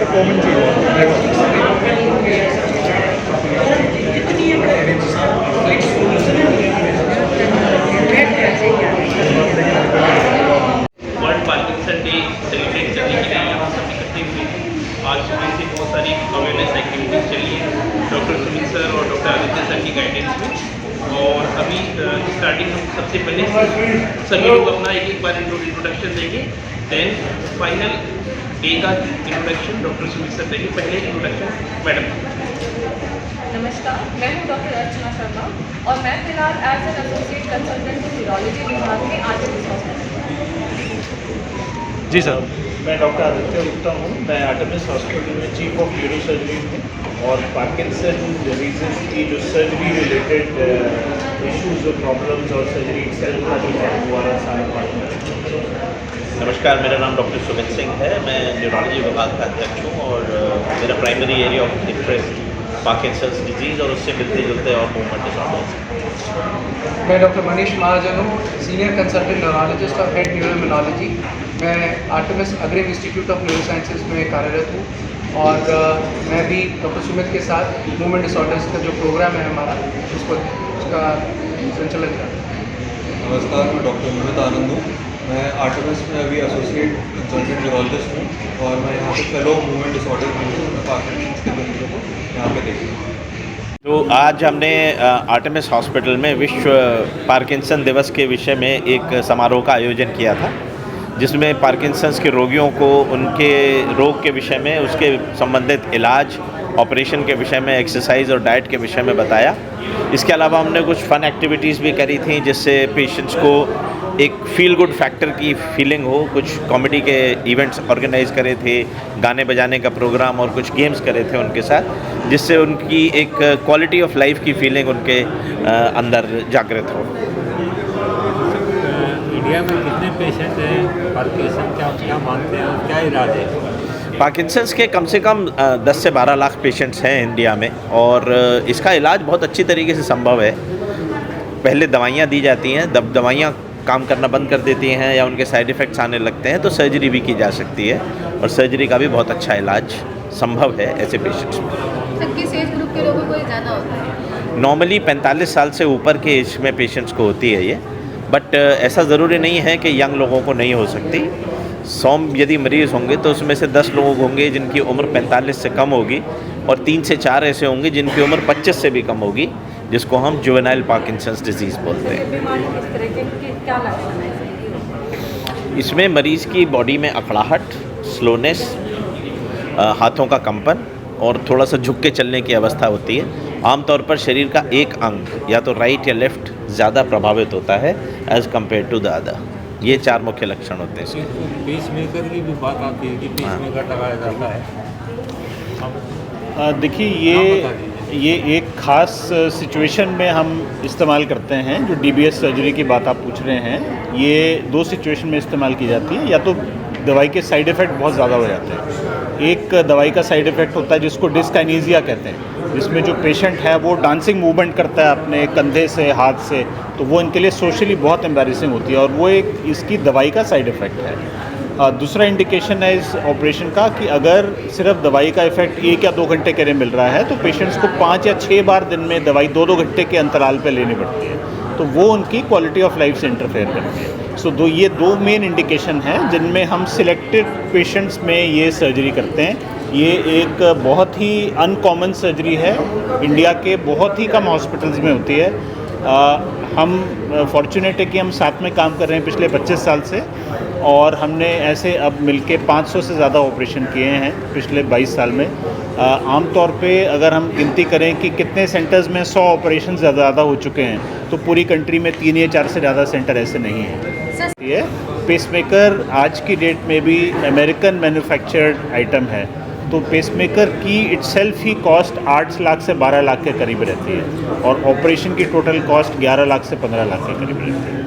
सबसे कॉमन चीज़ है। World Parkinson day celebrate करने के लिए यहाँ सब इकट्ठे हुए हैं। आज सुबह से बहुत सारी अवेयरनेस एक्टिविटीज़ चली है डॉक्टर सुमित सर और डॉक्टर आदित्य सर की गाइडेंस में। और अभी स्टार्टिंग हम सबसे पहले सभी लोग अपना एक एक बार इंट्रोडक्शन देंगे, देन फाइनल डे का इंट्रोडक्शन डॉक्टर सुमित सर देंगे। पहले इंट्रोडक्शन मैडम। नमस्कार, मैं हूँ डॉक्टर अर्चना शर्मा और मैं फिलहाल as an associate consultant neurology विभाग में आर्टेमिस हॉस्पिटल। जी सर। मैं डॉक्टर आदित्य गुप्ता हूँ। मैं आर्टेमिस हॉस्पिटल में चीफ ऑफ न्यूरो सर्जरी हूँ और पार्किंसन डिजीज़ की जो सर्जरी रिलेटेड इश्यूज और प्रॉब्लम्स और सर्जरी सेल्फ का जो है हमारा सारा पार्टनर। नमस्कार, मेरा नाम डॉक्टर सुमित सिंह है। मैं न्यूरोलॉजी विभाग का अध्यक्ष हूँ और मेरा primary area of interest Parkinson's disease और उससे मिलते जुलते और मूवमेंट डिसऑर्डर्स। मैं डॉक्टर मनीष महाजन हूँ, सीनियर कंसल्टेंट न्यूरोलॉजिस्ट और हेड न्यूरोइम्यूनोलॉजी। मैं आर्टेमिस अग्रिम इंस्टीट्यूट ऑफ न्यूरो साइंसेज में कार्यरत हूँ और मैं भी डॉक्टर सुमित के साथ मूवमेंट डिसऑर्डर्स का जो प्रोग्राम है हमारा उसका संचालन कर रहा हूँ। नमस्कार, मैं डॉक्टर मोहित आनंद हूँ। मैं आर्टेमिस में अभी एसोसिएट कंसल्टेंट न्यूरोलॉजिस्ट हूँ और मैं यहाँ पे फेलो मूवमेंट डिसऑर्डर पार्किंसंस के मरीजों को यहाँ पे देखता हूँ। तो आज हमने आर्टेमिस हॉस्पिटल में विश्व पार्किंसन दिवस के विषय में एक समारोह का आयोजन किया था, जिसमें पार्किंसंस के रोगियों को उनके रोग के विषय में, उसके संबंधित इलाज, ऑपरेशन के विषय में, एक्सरसाइज और डाइट के विषय में बताया। इसके अलावा हमने कुछ फ़न एक्टिविटीज़ भी करी थी जिससे पेशेंट्स को एक फील गुड फैक्टर की फीलिंग हो। कुछ कॉमेडी के इवेंट्स ऑर्गेनाइज करे थे, गाने बजाने का प्रोग्राम और कुछ गेम्स करे थे उनके साथ, जिससे उनकी एक क्वालिटी ऑफ लाइफ की फीलिंग उनके अंदर जागृत हो। इंडिया में कितने पेशेंट हैं पार्किंसन, क्या मानते हैं, क्या इलाज है? पार्किंसंस के कम से कम 10 से 12 लाख पेशेंट्स हैं इंडिया में और इसका इलाज बहुत अच्छी तरीके से संभव है। पहले दवाइयाँ दी जाती हैं, दवाइयाँ काम करना बंद कर देती हैं या उनके साइड इफ़ेक्ट्स आने लगते हैं तो सर्जरी भी की जा सकती है और सर्जरी का भी बहुत अच्छा इलाज संभव है ऐसे पेशेंट्स में। किस एज ग्रुप के लोगों को ज़्यादा होता है? नॉर्मली 45 साल से ऊपर के एज में पेशेंट्स को होती है ये, बट ऐसा ज़रूरी नहीं है कि यंग लोगों को नहीं हो सकती। 100 यदि मरीज़ होंगे तो उसमें से 10 लोग होंगे जिनकी उम्र 45 से कम होगी और 3 से 4 ऐसे होंगे जिनकी उम्र 25 से भी कम होगी, जिसको हम जुवेनाइल पार्किंसंस डिजीज़ बोलते हैं। बीमारी किस तरह के क्या लक्षण है? इसमें मरीज़ की बॉडी में अकड़ाहट, स्लोनेस, हाथों का कंपन और थोड़ा सा झुक के चलने की अवस्था होती है। आमतौर पर शरीर का एक अंग या तो राइट या लेफ़्ट ज़्यादा प्रभावित होता है as compare to the other. ये 4 मुख्य लक्षण होते हैं इसके। पेसमेकर की भी बात आती है कि पेसमेकर लगाया जाता है। देखिए ये एक ख़ास सिचुएशन में हम इस्तेमाल करते हैं। जो DBS सर्जरी की बात आप पूछ रहे हैं, ये 2 सिचुएशन में इस्तेमाल की जाती है। या तो दवाई के साइड इफ़ेक्ट बहुत ज़्यादा हो जाते हैं। एक दवाई का साइड इफ़ेक्ट होता है जिसको डिस्काइनेसिया कहते हैं, जिसमें जो पेशेंट है वो डांसिंग मूवमेंट करता है अपने कंधे से, हाथ से, तो वो इनके लिए सोशली बहुत एम्बैरेसिंग होती है और वो एक इसकी दवाई का साइड इफ़ेक्ट है। दूसरा इंडिकेशन है इस ऑपरेशन का कि अगर सिर्फ दवाई का इफ़ेक्ट 1 या 2 घंटे के लिए मिल रहा है तो पेशेंट्स को 5 या 6 बार दिन में दवाई 2-2 घंटे के अंतराल पे लेनी पड़ती है, तो वो उनकी क्वालिटी ऑफ लाइफ से इंटरफेयर करती है। ये 2 मेन इंडिकेशन हैं जिनमें हम सिलेक्टेड पेशेंट्स में ये सर्जरी करते हैं। ये एक बहुत ही अनकॉमन सर्जरी है, इंडिया के बहुत ही कम हॉस्पिटल्स में होती है। हम फॉर्चुनेट है कि हम साथ में काम कर रहे हैं पिछले 25 साल से और हमने ऐसे अब मिलके 500 से ज़्यादा ऑपरेशन किए हैं पिछले 22 साल में। आमतौर पे अगर हम गिनती करें कि कितने सेंटर्स में 100 ऑपरेशन ज़्यादा हो चुके हैं तो पूरी कंट्री में 3 या 4 से ज़्यादा सेंटर ऐसे नहीं हैं। ये पेसमेकर आज की डेट में भी अमेरिकन मैन्युफैक्चर्ड आइटम है, तो पेसमेकर की इटसेल्फ ही कॉस्ट 8 लाख से 12 लाख के करीब रहती है और ऑपरेशन की टोटल कॉस्ट 11 लाख से 15 लाख के करीब रहती है।